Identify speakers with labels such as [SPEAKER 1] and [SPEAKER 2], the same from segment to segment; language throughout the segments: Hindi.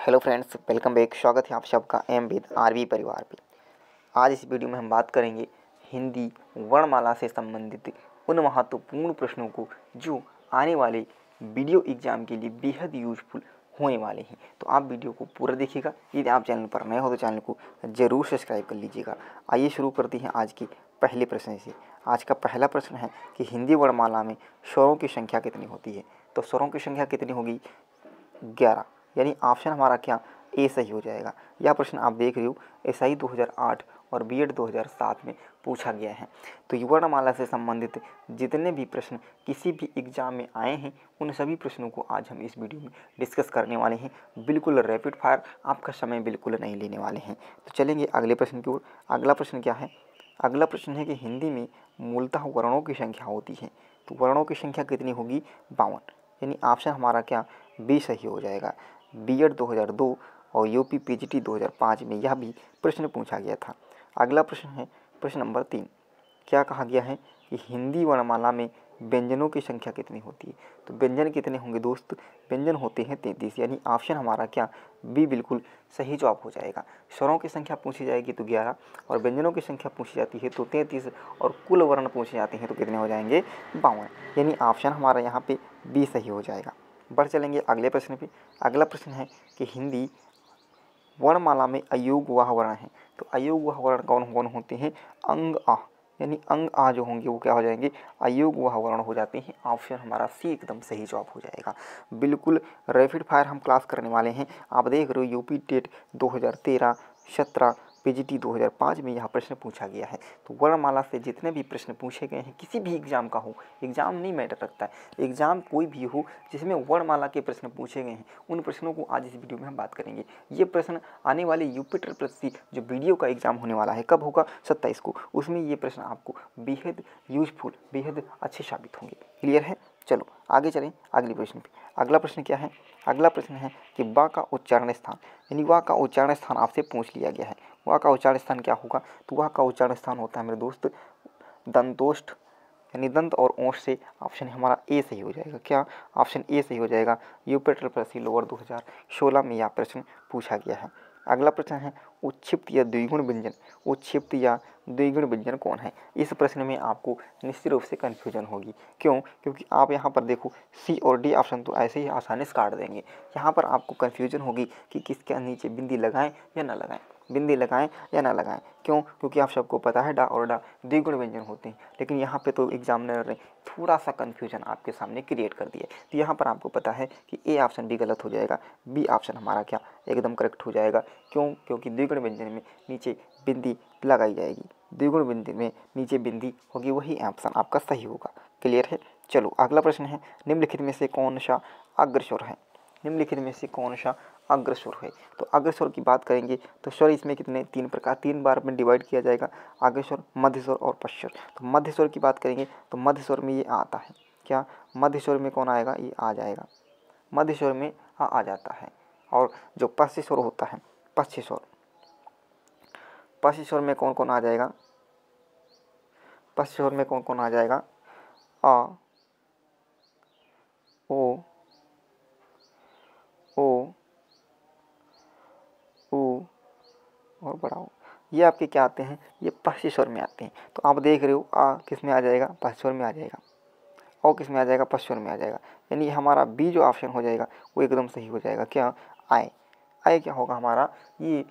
[SPEAKER 1] Hello friends, welcome back. स्वागत है आप सबका एम विद आरवी परिवार पे। आज इस वीडियो में हम बात करेंगे हिंदी वर्णमाला से संबंधित उन महत्वपूर्ण प्रश्नों को जो आने वाले वीडियो एग्जाम के लिए बेहद यूजफुल होने वाले हैं। तो आप वीडियो को पूरा देखिएगा। यदि आप चैनल पर नए हो तो चैनल को ज़रूर सब्सक्राइब कर लीजिएगा। आइए शुरू करते हैं आज के पहले प्रश्न से। आज का पहला प्रश्न है कि हिंदी वर्णमाला में स्वरों की संख्या कितनी होती है। तो स्वरों की संख्या कितनी होगी? 11, यानी ऑप्शन हमारा क्या ए सही हो जाएगा। यह प्रश्न आप देख रहे हो एसआई 2008 और बीएड 2007 में पूछा गया है। तो वर्णमाला से संबंधित जितने भी प्रश्न किसी भी एग्जाम में आए हैं उन सभी प्रश्नों को आज हम इस वीडियो में डिस्कस करने वाले हैं। बिल्कुल रैपिड फायर, आपका समय बिल्कुल नहीं लेने वाले हैं। तो चलेंगे अगले प्रश्न की ओर। अगला प्रश्न क्या है? अगला प्रश्न है कि हिंदी में मूलतः वर्णों की संख्या होती है। तो वर्णों की संख्या कितनी होगी? 52, यानी ऑप्शन हमारा क्या बी सही हो जाएगा। बीएड 2002 और यूपी पीजीटी 2005 में यह भी प्रश्न पूछा गया था। अगला प्रश्न है प्रश्न नंबर 3। क्या कहा गया है कि हिंदी वर्णमाला में व्यंजनों की संख्या कितनी होती है। तो व्यंजन कितने होंगे दोस्त? व्यंजन होते हैं 33, यानी ऑप्शन हमारा क्या बी बिल्कुल सही जवाब हो जाएगा। स्वरों की संख्या पूछी जाएगी तो 11 और व्यंजनों की संख्या पूछी जाती है तो 33 और कुल वर्ण पूछे जाते हैं तो कितने हो जाएंगे? 52, यानी ऑप्शन हमारा यहाँ पे बी सही हो जाएगा। बढ़ चलेंगे अगले प्रश्न पे। अगला प्रश्न है कि हिंदी वर्णमाला में अयोग वाह वर्ण है। तो अयोग वाह वर्ण कौन कौन होते हैं? अंग आ, यानी अंग आ जो होंगे वो क्या हो जाएंगे? अयोग वाह वर्ण हो जाते हैं। ऑप्शन हमारा सी एकदम सही जवाब हो जाएगा। बिल्कुल रैपिड फायर हम क्लास करने वाले हैं। आप देख रहे हो यूपी टेट 2013, 17, पीजीटी 2005 में यह प्रश्न पूछा गया है। तो वर्णमाला से जितने भी प्रश्न पूछे गए हैं, किसी भी एग्जाम का हो, एग्जाम नहीं मैटर रखता है, एग्जाम कोई भी हो जिसमें वर्णमाला के प्रश्न पूछे गए हैं उन प्रश्नों को आज इस वीडियो में हम बात करेंगे। ये प्रश्न आने वाले यूपी ट्रिपल जो वीडियो का एग्जाम होने वाला है, कब होगा? 27 को। उसमें ये प्रश्न आपको बेहद यूजफुल, बेहद अच्छे साबित होंगे। क्लियर है? चलो आगे चलें अगले प्रश्न पे। अगला प्रश्न क्या है? अगला प्रश्न है कि वा का उच्चारण स्थान, यानी वा का उच्चारण स्थान आपसे पूछ लिया गया है। वा का उच्चारण स्थान क्या होगा? तो वा का उच्चारण स्थान होता है मेरे दोस्त दंतोष्ठ, यानी दंत और ओष्ठ से। ऑप्शन हमारा ए सही हो जाएगा। क्या? ऑप्शन ए सही हो जाएगा। यूपी ट्रिपल लोअर 2016 में यह प्रश्न पूछा गया है। अगला प्रश्न है उच्छिप्त या द्विगुण व्यंजन। उच्छिप्त या द्विगुण व्यंजन कौन है? इस प्रश्न में आपको निश्चित रूप से कन्फ्यूजन होगी। क्यों? क्योंकि आप यहाँ पर देखो सी और डी ऑप्शन तो ऐसे ही आसानी से काट देंगे। यहाँ पर आपको कन्फ्यूजन होगी कि किसके नीचे बिंदी लगाएं या ना लगाएं, बिंदी लगाएं या ना लगाएं। क्यों? क्योंकि आप सबको पता है डा और डा द्विगुण व्यंजन होते हैं। लेकिन यहाँ पे तो एग्जामिनर ने थोड़ा सा कन्फ्यूजन आपके सामने क्रिएट कर दिया। तो यहाँ पर आपको पता है कि ए ऑप्शन भी गलत हो जाएगा, बी ऑप्शन हमारा क्या एकदम करेक्ट हो जाएगा। क्यों? क्योंकि द्विगुण व्यंजन में नीचे बिंदी लगाई जाएगी, द्विगुण व्यंजन में नीचे बिंदी होगी, वही ऑप्शन आपका सही होगा। क्लियर है? चलो अगला प्रश्न है निम्नलिखित में से कौन सा अग्रस्वर है। निम्नलिखित में से कौन सा अग्रस्वर है? तो अग्रस्वर की बात करेंगे तो स्वर इसमें कितने? तीन बार में डिवाइड किया जाएगा, अग्रस्वर, मध्यस्वर और पश्चर। तो मध्यस्वर की बात करेंगे तो मध्यस्वर में ये आता है। क्या? मध्यस्वर में कौन आएगा? ये आ जाएगा। मध्यस्वर में आ जाता है। और जो पश्चस्वर होता है, पश्चस्वर में कौन कौन आ जाएगा? पश्चस्वर में कौन कौन आ जाएगा? आ, ओ, ऊ और बड़ा ओ, ये आपके क्या आते हैं? ये पश्चस्वर में आते हैं। तो आप देख रहे हो आ किस में आ जाएगा? पश्चस्वर में आ जाएगा। ओ किस में आ जाएगा? पश्चस्वर में आ जाएगा। यानी हमारा बी जो ऑप्शन हो जाएगा वो एकदम सही हो जाएगा। क्या? आए। आए क्या होगा हमारा? ये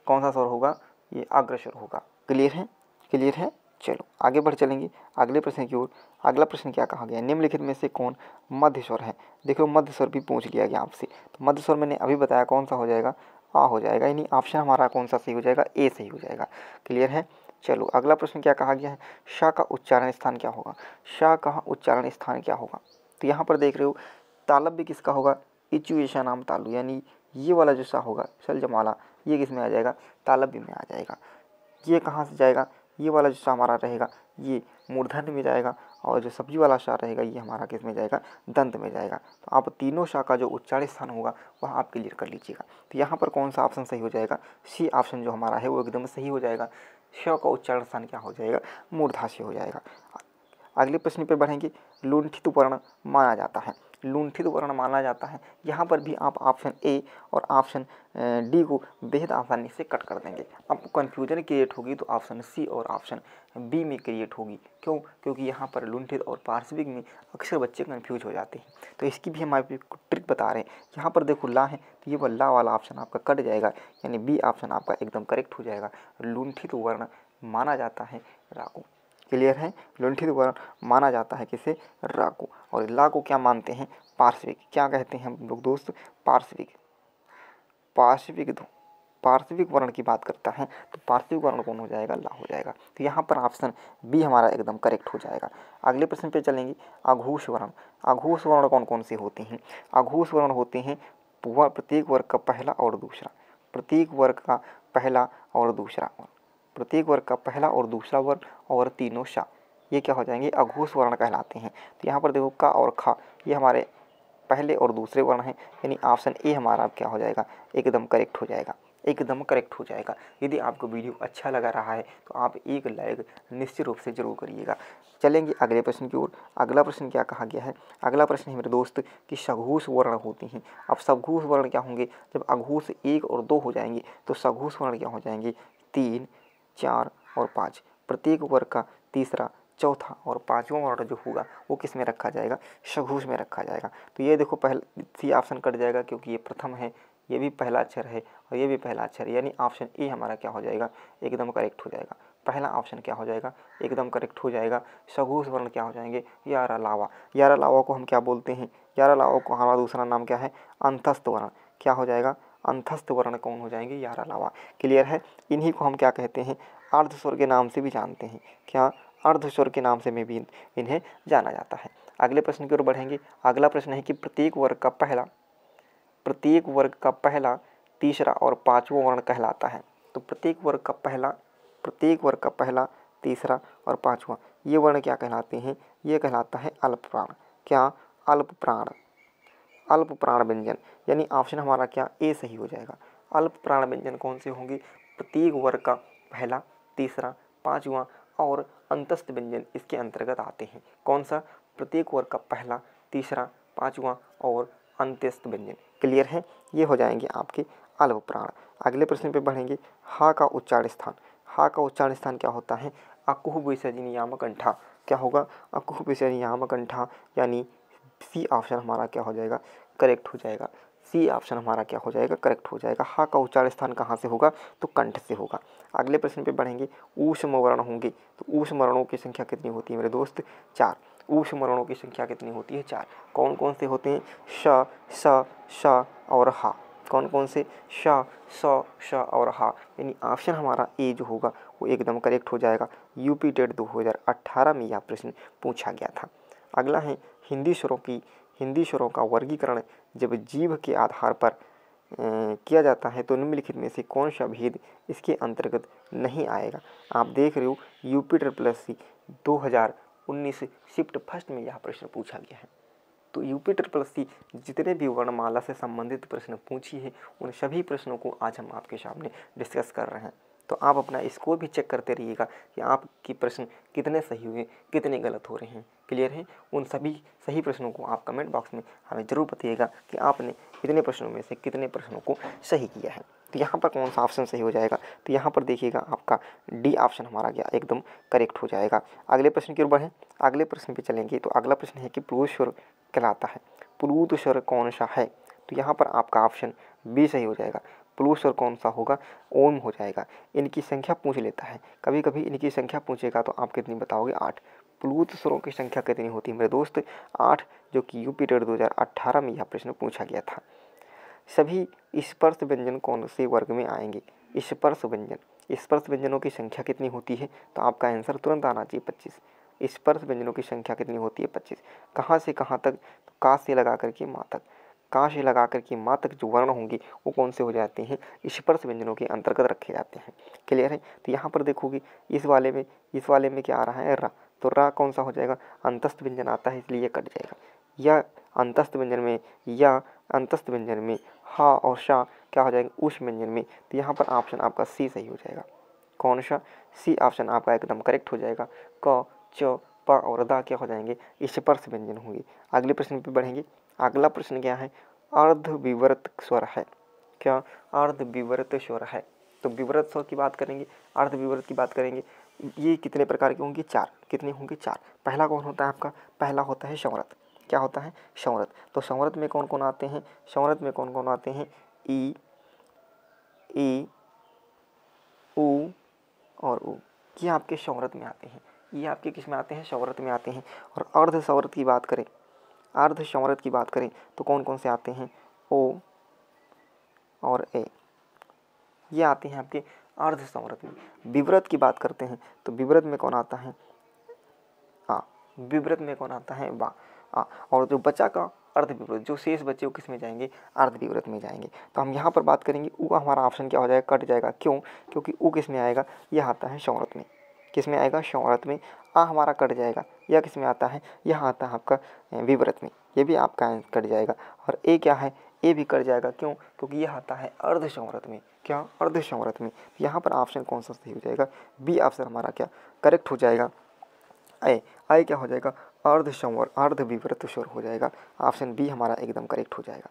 [SPEAKER 1] कौन सा स्वर होगा? ये अग्रस्वर होगा। क्लियर है? क्लियर है? चलो आगे बढ़ चलेंगे अगले प्रश्न की ओर। अगला प्रश्न क्या कहा गया? निम्नलिखित में से कौन मध्य स्वर है? देखो मध्य स्वर भी पूछ लिया गया आपसे। तो मध्य स्वर मैंने अभी बताया कौन सा हो जाएगा? आ हो जाएगा। यानी ऑप्शन हमारा कौन सा सही हो जाएगा? ए सही हो जाएगा। क्लियर है? चलो अगला प्रश्न क्या कहा गया है? शा का उच्चारण स्थान क्या होगा? शा का उच्चारण स्थान क्या होगा? तो यहाँ पर देख रहे हो तालब भी किसका होगा? इचु ईशा नाम तालु, यानी ये वाला जो सा होगा सल जमाला, ये किस में आ जाएगा? तालब भी में आ जाएगा। ये कहाँ से जाएगा? ये वाला जो सा हमारा रहेगा ये मूर्धन्य में जाएगा, और जो सब्जी वाला शा रहेगा ये हमारा किस में जाएगा? दंत में जाएगा। तो आप तीनों शा का जो उच्चारण स्थान होगा वह आप क्लियर कर लीजिएगा। तो यहाँ पर कौन सा ऑप्शन सही हो जाएगा? सी ऑप्शन जो हमारा है वो एकदम सही हो जाएगा। श का उच्चारण स्थान क्या हो जाएगा? मूर्धा से हो जाएगा। अगले प्रश्न पे बढ़ेंगे। लुंठित वर्ण माना जाता है। लुंठित वर्ण माना जाता है। यहाँ पर भी आप ऑप्शन ए और ऑप्शन डी को बेहद आसानी से कट कर देंगे। आपको कन्फ्यूजन क्रिएट होगी तो ऑप्शन सी और ऑप्शन बी में क्रिएट होगी। क्यों? क्योंकि यहाँ पर लुंठित और पार्श्विक में अक्सर बच्चे कन्फ्यूज हो जाते हैं। तो इसकी भी हम आपको ट्रिक बता रहे हैं। यहाँ पर देखो ला है तो ये ला वाला ऑप्शन आपका कट जाएगा, यानी बी ऑप्शन आपका एकदम करेक्ट हो जाएगा। लुंठित वर्ण माना जाता है रा को। क्लियर है? लुंठित वर्ण माना जाता है किसे? रा को। और ला को क्या मानते हैं? पार्श्विक। क्या कहते हैं हम लोग दोस्त? पार्श्विक। पार्श्विक वर्ण की बात करता है तो पार्श्विक वर्ण कौन हो जाएगा? ला हो जाएगा। तो यहाँ पर ऑप्शन बी हमारा एकदम करेक्ट हो जाएगा। अगले प्रश्न पे चलेंगे। अघोष वर्ण। अघोष वर्ण कौन कौन से होते हैं? अघोष वर्ण होते हैं प्रत्येक वर्ग का पहला और दूसरा। प्रत्येक वर्ग का पहला और दूसरा, प्रत्येक वर्ग का पहला और दूसरा वर्ण और तीनों शा, ये क्या हो जाएंगे? अघोष वर्ण कहलाते हैं। तो यहाँ पर देखो का और खा ये हमारे पहले और दूसरे वर्ण हैं, यानी ऑप्शन ए हमारा क्या हो जाएगा? एकदम करेक्ट हो जाएगा। एकदम करेक्ट हो जाएगा। यदि आपको वीडियो अच्छा लगा रहा है तो आप एक लाइक निश्चित रूप से जरूर करिएगा। चलेंगे अगले प्रश्न की ओर। अगला प्रश्न क्या कहा गया है? अगला प्रश्न है मेरे दोस्त कि सघोष वर्ण होते हैं। अब सघोष वर्ण क्या होंगे? जब अघोष 1 और 2 हो जाएंगे तो सघोष वर्ण क्या हो जाएंगे? 3, 4 और 5। प्रत्येक वर्ग का तीसरा, चौथा और पाँचवां वर्ण जो होगा वो किस में रखा जाएगा? सघोष में रखा जाएगा। तो ये देखो पहले सी ऑप्शन कट जाएगा क्योंकि ये प्रथम है, ये भी पहला अक्षर है और ये भी पहला अक्षर है, यानी ऑप्शन ए हमारा क्या हो जाएगा? एकदम करेक्ट हो जाएगा। पहला ऑप्शन क्या हो जाएगा? एकदम करेक्ट हो जाएगा। सघोष वर्ण क्या हो जाएंगे? यारा लावा। यारा लावा को हम क्या बोलते हैं? यारा लावा को हमारा दूसरा नाम क्या है? अंतस्थ वर्ण। क्या हो जाएगा? अंतस्थ वर्ण कौन हो जाएंगे? यारा लावा। क्लियर है? इन्हीं को हम क्या कहते हैं? अर्धस्वर के नाम से भी जानते हैं। क्या? अर्धस्वर के नाम से में भी इन्हें जाना जाता है। अगले प्रश्न की ओर बढ़ेंगे। अगला प्रश्न है कि प्रत्येक वर्ग का पहला, तीसरा और पांचवा वर्ण कहलाता है। तो प्रत्येक वर्ग का पहला, तीसरा और पांचवा ये वर्ण क्या कहलाते हैं? ये कहलाता है अल्प प्राण। क्या? अल्प प्राण। अल्प प्राण व्यंजन, यानी ऑप्शन हमारा क्या? ए सही हो जाएगा। अल्प प्राण व्यंजन कौन से होंगे? प्रत्येक वर्ग का पहला, तीसरा, पांचवा और अंतस्थ व्यंजन इसके अंतर्गत आते हैं। कौन सा? प्रत्येक वर्ग का पहला, तीसरा, पांचवा और अंत्यस्थ व्यंजन। क्लियर है? ये हो जाएंगे आपके अल्प प्राण। अगले प्रश्न पे बढ़ेंगे। हा का उच्चारण स्थान। हा का उच्चारण स्थान क्या होता है? अकुह विसर्जन नियामक अंठा। क्या होगा? अकुह विसर्जन नियामक अंठा, यानी सी ऑप्शन हमारा क्या हो जाएगा? करेक्ट हो जाएगा। सी ऑप्शन हमारा क्या हो जाएगा? करेक्ट हो जाएगा। हा का उच्चारण स्थान कहाँ से होगा? तो कंठ से होगा। अगले प्रश्न पे बढ़ेंगे। ऊष्म वर्ण होंगे तो ऊष्म वर्णों की संख्या कितनी होती है मेरे दोस्त? 4। ऊष्म वर्णों की संख्या कितनी होती है? 4। कौन कौन से होते हैं? श, स, श और हा। कौन कौन से? श, स, श और हा, यानी ऑप्शन हमारा ए जो होगा वो एकदम करेक्ट हो जाएगा। यूपी टेट 2018 में यह प्रश्न पूछा गया था। अगला है हिंदी स्वरों का वर्गीकरण जब जीभ के आधार पर किया जाता है तो निम्नलिखित में से कौन सा भेद इसके अंतर्गत नहीं आएगा? आप देख रहे हो यूपी SSC 2019 शिफ्ट फर्स्ट में यह प्रश्न पूछा गया है। तो यूपी SSC जितने भी वर्णमाला से संबंधित प्रश्न पूछी है उन सभी प्रश्नों को आज हम आपके सामने डिस्कस कर रहे हैं। तो आप अपना स्कोर भी चेक करते रहिएगा कि आपके प्रश्न कितने सही हुए, कितने गलत हो रहे हैं। क्लियर है? उन सभी सही प्रश्नों को आप कमेंट बॉक्स में हमें ज़रूर बताइएगा कि आपने कितने प्रश्नों में से कितने प्रश्नों को सही किया है। तो यहाँ पर कौन सा ऑप्शन सही हो जाएगा? तो यहाँ पर देखिएगा आपका डी ऑप्शन हमारा क्या एकदम करेक्ट हो जाएगा। अगले प्रश्न की ओर बढ़ें। अगले प्रश्न पे चलेंगे। तो अगला प्रश्न है कि प्लूत स्वर कहलाता है। प्लूत स्वर कौन सा है? तो यहाँ पर आपका ऑप्शन बी सही हो जाएगा। प्लूत स्वर कौन सा होगा? ओम हो जाएगा। इनकी संख्या पूछ लेता है, कभी कभी इनकी संख्या पूछेगा तो आप कितनी बताओगे? 8। प्लूत स्वरों की संख्या कितनी होती है मेरे दोस्त? 8, जो कि यूपी टेट 2018 में यह प्रश्न पूछा गया था। सभी स्पर्श व्यंजन कौन से वर्ग में आएंगे? स्पर्श व्यंजनों की संख्या कितनी होती है? तो आपका आंसर तुरंत आना चाहिए 25। स्पर्श व्यंजनों की संख्या कितनी होती है? 25। कहाँ से कहाँ तक? तो का से लगा करके माँ तक। का से लगा करके माँ तक जो वर्ण होंगे वो कौन से हो जाते हैं? स्पर्श व्यंजनों के अंतर्गत रखे जाते हैं। क्लियर है? तो यहाँ पर देखोगे इस वाले में क्या आ रहा है? रा। तो रा कौन सा हो जाएगा? अंतस्थ व्यंजन आता है इसलिए कट जाएगा। या अंतस्थ व्यंजन में हा और शा क्या हो जाएगा? ऊष्म व्यंजन में। तो यहाँ पर ऑप्शन आपका सी सही हो जाएगा। कौन सा? सी ऑप्शन आपका एकदम करेक्ट हो जाएगा। क, च, प और दा क्या हो जाएंगे? स्पर्श व्यंजन होंगे। अगले प्रश्न पे बढ़ेंगे। अगला प्रश्न क्या है, अर्धविवर्त स्वर है। क्या अर्धविवर्त स्वर है? तो विवर्त स्वर की बात करेंगे, अर्धविवर्त की बात करेंगे। ये कितने प्रकार के होंगे? 4। कितने होंगे? 4। पहला कौन होता है आपका? पहला होता है संवृत। क्या होता है? संवृत। तो संवृत में कौन कौन आते हैं? संवृत में कौन कौन आते हैं? ई, ई, ऊ और ऊ, ये आपके संवृत में आते हैं। ये आपके किस में आते हैं? संवृत में आते हैं। और अर्ध संवृत की बात करें, अर्ध संवृत की बात करें तो कौन कौन से आते हैं? ओ और ए, ये आते हैं आपके अर्ध संवृत में। विव्रत की बात करते हैं तो विव्रत में कौन आता है? आ। विव्रत में कौन आता है? वा। आ। और जो बचा का अर्धविव्रत, जो शेष बचे वो किस में जाएंगे? अर्धविव्रत में जाएंगे। तो हम यहाँ पर बात करेंगे ऊ, हमारा ऑप्शन क्या हो जाएगा? कट जाएगा। क्यों? क्योंकि ऊ किस में आएगा? यह आता है संवृत में। किस में आएगा? संवृत में। आ हमारा कट जाएगा। यह किस में आता है? यह आता है आपका विव्रत में। ये भी आपका कट जाएगा। और ए क्या है? ए भी कट जाएगा। क्यों? क्योंकि यह आता है अर्ध संवृत में। क्या? अर्ध संवृत में। यहाँ पर ऑप्शन कौन सा सही हो जाएगा? बी ऑप्शन हमारा क्या करेक्ट हो जाएगा? ए, आई क्या हो जाएगा? अर्ध संवर, अर्ध विव्रत स्वर हो जाएगा। ऑप्शन बी हमारा एकदम करेक्ट हो जाएगा।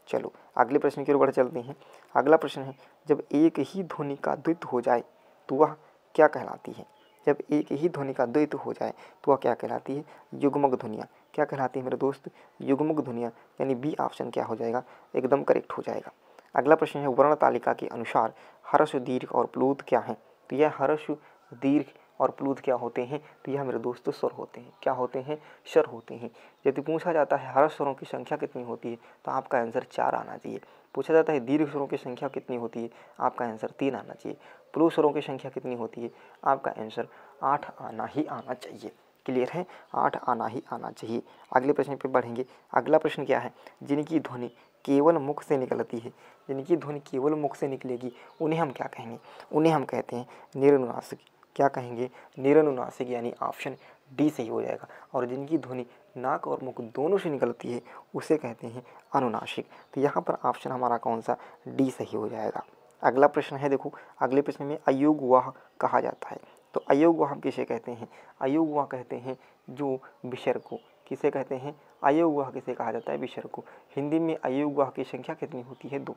[SPEAKER 1] चलो अगले प्रश्न की ओर बढ़ चलते हैं। अगला प्रश्न है, जब एक ही ध्वनि का द्वित हो जाए तो वह क्या कहलाती है? जब एक ही ध्वनि का द्वैत हो जाए तो वह क्या कहलाती है? युग्मक ध्वनियाँ। क्या कहलाती है मेरे दोस्त? युग्मक ध्वनियाँ। यानी बी ऑप्शन क्या हो जाएगा? एकदम करेक्ट हो जाएगा। अगला प्रश्न है, वर्ण तालिका के अनुसार हर्ष, दीर्घ और प्लूत क्या है? तो यह हर्ष, दीर्घ और प्लूत क्या होते हैं? तो यह मेरे दोस्तों स्वर होते हैं। क्या होते हैं? स्वर होते हैं। यदि पूछा जाता है हर्ष स्वरों की संख्या कितनी होती है तो आपका आंसर 4 आना चाहिए। पूछा जाता है दीर्घ स्वरों की संख्या कितनी होती है, आपका आंसर 3 आना चाहिए। प्लूत स्वरों की संख्या कितनी होती है, आपका आंसर 8 आना ही आना चाहिए। क्लियर है? 8 आना ही आना चाहिए। अगले प्रश्न पे बढ़ेंगे। अगला प्रश्न क्या है, जिनकी ध्वनि केवल मुख से निकलती है, जिनकी ध्वनि केवल मुख से निकलेगी उन्हें हम क्या कहेंगे? उन्हें हम कहते हैं निरनुनासिक। क्या कहेंगे? निरनुनासिक, यानी ऑप्शन डी सही हो जाएगा। और जिनकी ध्वनि नाक और मुख दोनों से निकलती है उसे कहते हैं अनुनासिक। तो यहाँ पर ऑप्शन हमारा कौन सा? डी सही हो जाएगा। अगला प्रश्न है, देखो अगले प्रश्न में अयोग्यवाह कहा जाता है। तो अयोग्यवाह किसे कहते हैं? अयोग्यवाह कहते हैं जो विसर्ग को। किसे कहते हैं? अयोग्यवाह किसे कहा जाता है? विसर्ग को। हिंदी में अयोग्यवाह की संख्या कितनी होती है? 2।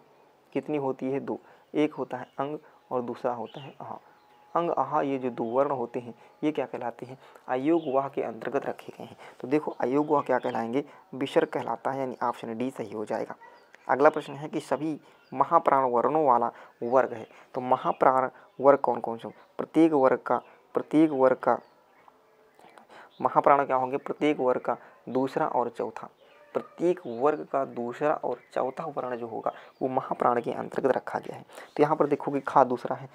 [SPEAKER 1] कितनी होती है? 2। एक होता है अंग और दूसरा होता है आहा। अंग आहा, ये जो 2 वर्ण होते हैं ये क्या कहलाते हैं? अयोग्यवाह के अंतर्गत रखे गए हैं। तो देखो अयोग्यवाह क्या कहलाएंगे? विसर्ग कहलाता है, यानी ऑप्शन डी सही हो जाएगा। अगला प्रश्न है कि सभी महाप्राण वर्णों वाला वर्ग है। तो महाप्राण वर्ग कौन कौन से? प्रत्येक वर्ग का महाप्राण क्या होंगे? प्रत्येक वर्ग का दूसरा और चौथा, प्रत्येक वर्ग का दूसरा और चौथा वर्ण जो होगा वो महाप्राण के अंतर्गत रखा गया है। तो यहाँ पर देखोगे खा दूसरा है,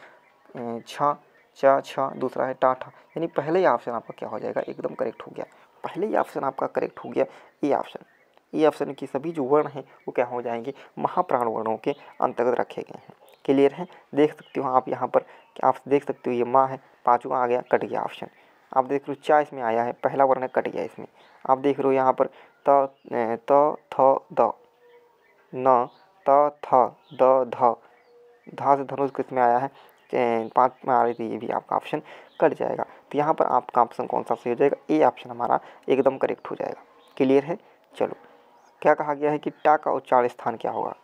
[SPEAKER 1] छा, चा, छा दूसरा है, टाठा, यानी पहले ही ऑप्शन आपका क्या हो जाएगा? एकदम करेक्ट हो गया। पहले ही ऑप्शन आपका करेक्ट हो गया। ए ऑप्शन, ए ऑप्शन की सभी जो वर्ण हैं वो क्या हो जाएंगे? महाप्राण वर्णों के अंतर्गत रखे गए हैं। क्लियर है? देख सकते हो आप यहाँ पर, आप देख सकते हो ये माँ है, 5वां आ गया, कट गया ऑप्शन। आप देख रहे हो चा इसमें आया है, पहला वर्ण कट गया इसमें। आप देख रहे हो यहाँ पर त थ द, न त थ द ध, धा से धनुष किस में आया है? 5 में आ रही थी, ये भी आपका ऑप्शन कट जाएगा। तो यहाँ पर आपका ऑप्शन कौन सा सही हो जाएगा? ए ऑप्शन हमारा एकदम करेक्ट हो जाएगा। क्लियर है? चलो क्या कहा गया है कि टा का उच्चारण स्थान क्या होगा?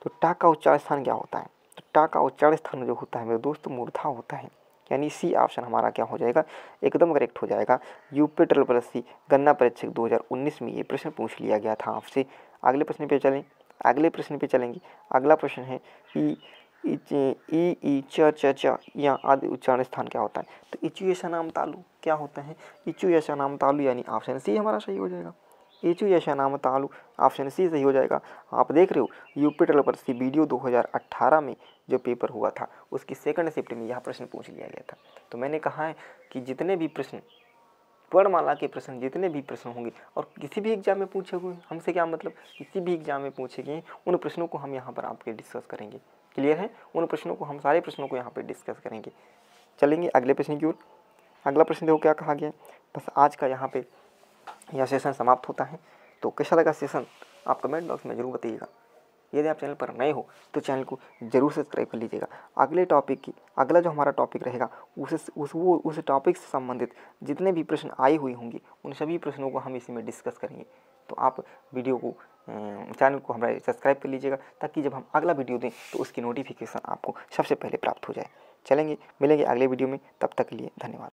[SPEAKER 1] तो टा का उच्चारण स्थान क्या होता है? तो टा का उच्चारण स्थान जो होता है मेरे दोस्त मूर्धा होता है, यानी सी ऑप्शन हमारा क्या हो जाएगा? एकदम करेक्ट हो जाएगा। यूपी ट्रिपल गन्ना परीक्षक 2019 में ये प्रश्न पूछ लिया गया था आपसे। अगले प्रश्न पे चलें, अगले प्रश्न पे चलेंगे। अगला प्रश्न है ई च च च या आदि उच्चारण स्थान क्या होता है? तो इचु यशा नाम तालु क्या होता है? इचु यशा नाम तालु, यानी ऑप्शन सी हमारा सही हो जाएगा। इचु यशा नाम तालु, ऑप्शन सी सही हो जाएगा। आप देख रहे हो यूपी ट्रिपल वीडियो 2018 में जो पेपर हुआ था उसकी सेकंड शिफ्ट में यह प्रश्न पूछ लिया गया था। तो मैंने कहा है कि जितने भी प्रश्न वर्णमाला के प्रश्न, जितने भी प्रश्न होंगे और किसी भी एग्जाम में पूछे हुए, हमसे क्या मतलब, किसी भी एग्जाम में पूछे गए उन प्रश्नों को हम यहाँ पर आपके डिस्कस करेंगे। क्लियर है? उन प्रश्नों को हम सारे प्रश्नों को यहाँ पर डिस्कस करेंगे। चलेंगे अगले प्रश्न की ओर। अगला प्रश्न देखो क्या कहा गया। बस आज का यहाँ पे यह सेशन समाप्त होता है। तो कैसा लगा सेशन आप कमेंट बॉक्स में जरूर बताइएगा। यदि आप चैनल पर नए हो तो चैनल को जरूर सब्सक्राइब कर लीजिएगा। अगले टॉपिक की, अगला जो हमारा टॉपिक रहेगा उस टॉपिक से संबंधित जितने भी प्रश्न आए हुए होंगे उन सभी प्रश्नों को हम इसी में डिस्कस करेंगे। तो आप वीडियो को चैनल को हमारे सब्सक्राइब कर लीजिएगा, ताकि जब हम अगला वीडियो दें तो उसकी नोटिफिकेशन आपको सबसे पहले प्राप्त हो जाए। चलेंगे, मिलेंगे अगले वीडियो में, तब तक के लिए धन्यवाद।